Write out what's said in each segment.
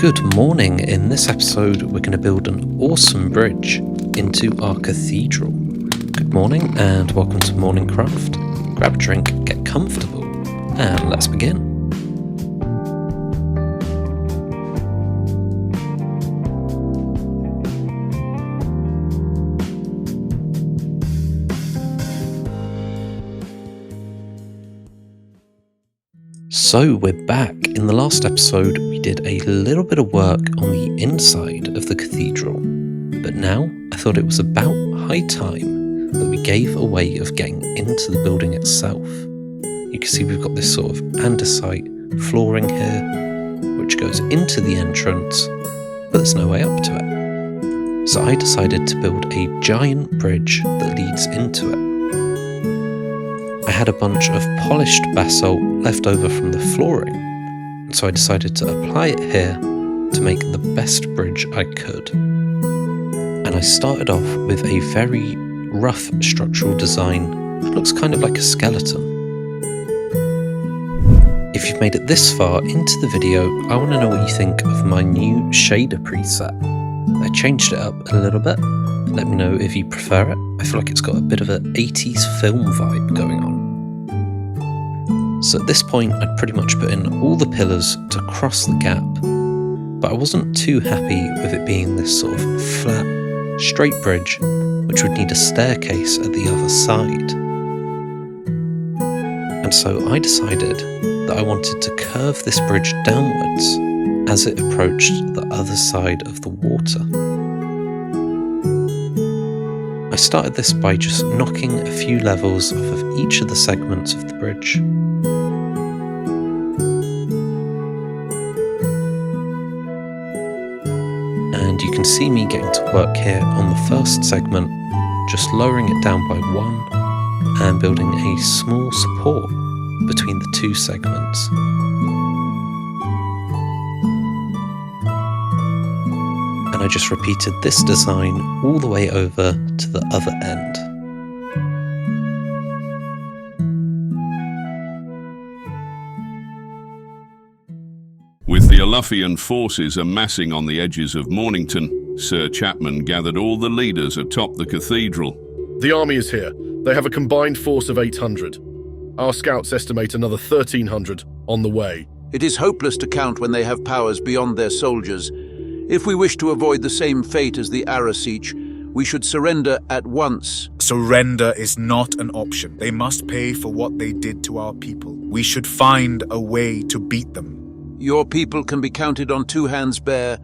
Good morning. In this episode, we're going to build an awesome bridge into our cathedral. Good morning and welcome to MorningCraft. Grab a drink, get comfortable, and let's begin. So we're back. In the last episode, we did a little bit of work on the inside of the cathedral, but now I thought it was about high time that we gave a way of getting into the building itself. You can see we've got this sort of andesite flooring here, which goes into the entrance, but there's no way up to it. So I decided to build a giant bridge that leads into it. I had a bunch of polished basalt left over from the flooring, and so I decided to apply it here to make the best bridge I could. And I started off with a very rough structural design that looks kind of like a skeleton. If you've made it this far into the video, I want to know what you think of my new shader preset. I changed it up a little bit. Let me know if you prefer it. I feel like it's got a bit of an 80s film vibe going on. So at this point, I'd pretty much put in all the pillars to cross the gap, but I wasn't too happy with it being this sort of flat, straight bridge, which would need a staircase at the other side. And so I decided that I wanted to curve this bridge downwards as it approached the other side of the water. I started this by just knocking a few levels off of each of the segments of the bridge. And you can see me getting to work here on the first segment, just lowering it down by one and building a small support between the two segments. And I just repeated this design all the way over to the other end. With the Aluffian forces amassing on the edges of Mornington, Sir Chapman gathered all the leaders atop the cathedral. The army is here. They have a combined force of 800. Our scouts estimate another 1,300 on the way. It is hopeless to count when they have powers beyond their soldiers. If we wish to avoid the same fate as the Arasich, we should surrender at once. Surrender is not an option. They must pay for what they did to our people. We should find a way to beat them. Your people can be counted on two hands bare.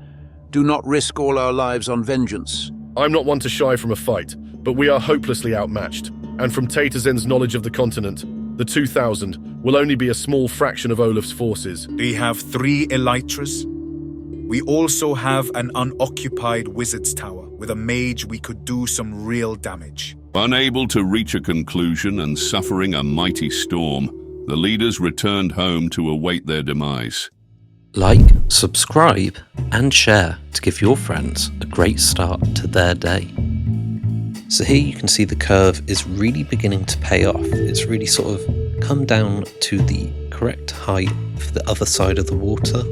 Do not risk all our lives on vengeance. I'm not one to shy from a fight, but we are hopelessly outmatched. And from Taterzen's knowledge of the continent, the 2,000 will only be a small fraction of Olaf's forces. We have 3 elytras. We also have an unoccupied wizard's tower. With a mage, we could do some real damage. Unable to reach a conclusion and suffering a mighty storm, the leaders returned home to await their demise. Like, subscribe, and share to give your friends a great start to their day. So here you can see the curve is really beginning to pay off. It's really sort of come down to the correct height for the other side of the water.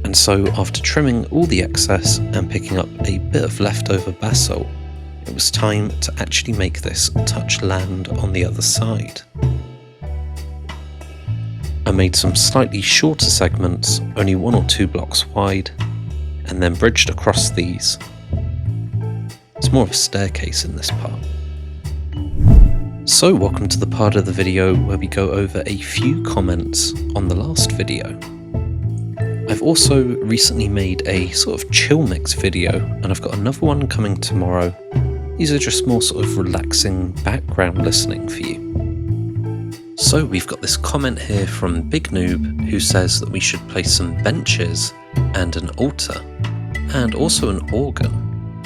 And so after trimming all the excess and picking up a bit of leftover basalt, it was time to actually make this touch land on the other side. I made some slightly shorter segments, only 1 or 2 blocks wide, and then bridged across these. It's more of a staircase in this part. So welcome to the part of the video where we go over a few comments on the last video. I've also recently made a sort of chill mix video, and I've got another one coming tomorrow. These are just more sort of relaxing background listening for you. So we've got this comment here from Big Noob who says that we should place some benches and an altar and also an organ,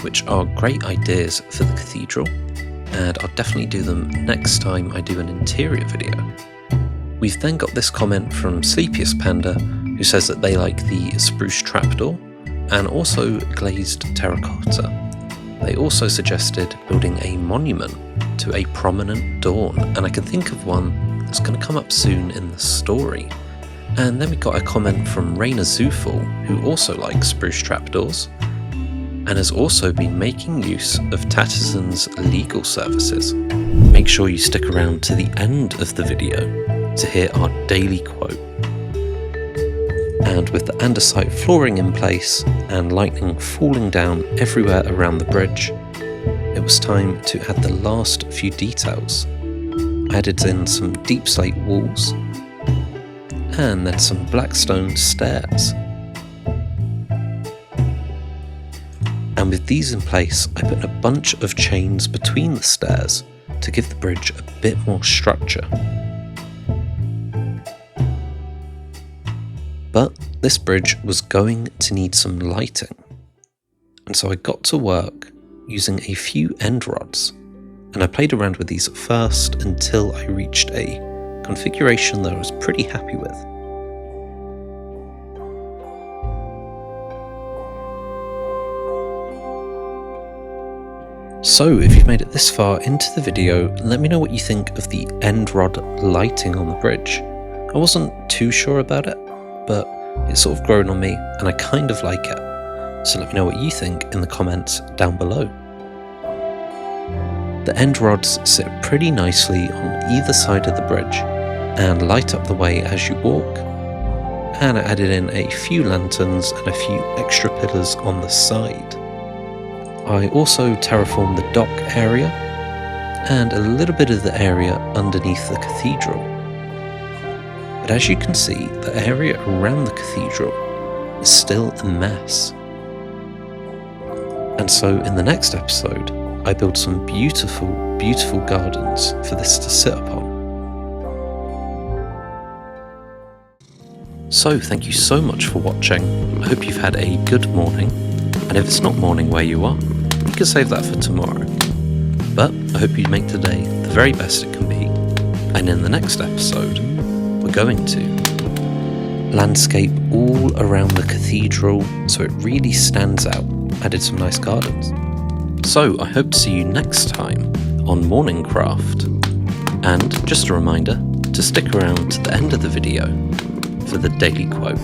which are great ideas for the cathedral, and I'll definitely do them next time I do an interior video. We've then got this comment from Sleepiest Panda who says that they like the spruce trapdoor and also glazed terracotta. They also suggested building a monument to a prominent dawn, and I can think of one that's going to come up soon in the story. And then we got a comment from Raina Zufel, who also likes spruce trapdoors, and has also been making use of Tatterson's legal services. Make sure you stick around to the end of the video to hear our daily quote. And with the andesite flooring in place and lightning falling down everywhere around the bridge, it was time to add the last few details. I added in some deep slate walls, and then some black stone stairs. And with these in place, I put a bunch of chains between the stairs to give the bridge a bit more structure. But this bridge was going to need some lighting, and so I got to work using a few end rods, and I played around with these at first until I reached a configuration that I was pretty happy with. So if you've made it this far into the video, let me know what you think of the end rod lighting on the bridge. I wasn't too sure about it, but it's sort of grown on me and I kind of like it. So let me know what you think in the comments down below. The end rods sit pretty nicely on either side of the bridge and light up the way as you walk, and I added in a few lanterns and a few extra pillars on the side. I also terraformed the dock area and a little bit of the area underneath the cathedral. But as you can see, the area around the cathedral is still a mess. And so in the next episode, I build some beautiful, beautiful gardens for this to sit upon. So thank you so much for watching. I hope you've had a good morning, and if it's not morning where you are, you can save that for tomorrow. But I hope you make today the very best it can be, and in the next episode, we're going to landscape all around the cathedral so it really stands out. Added some nice gardens. So I hope to see you next time on MorningCraft. And just a reminder to stick around to the end of the video for the daily quote.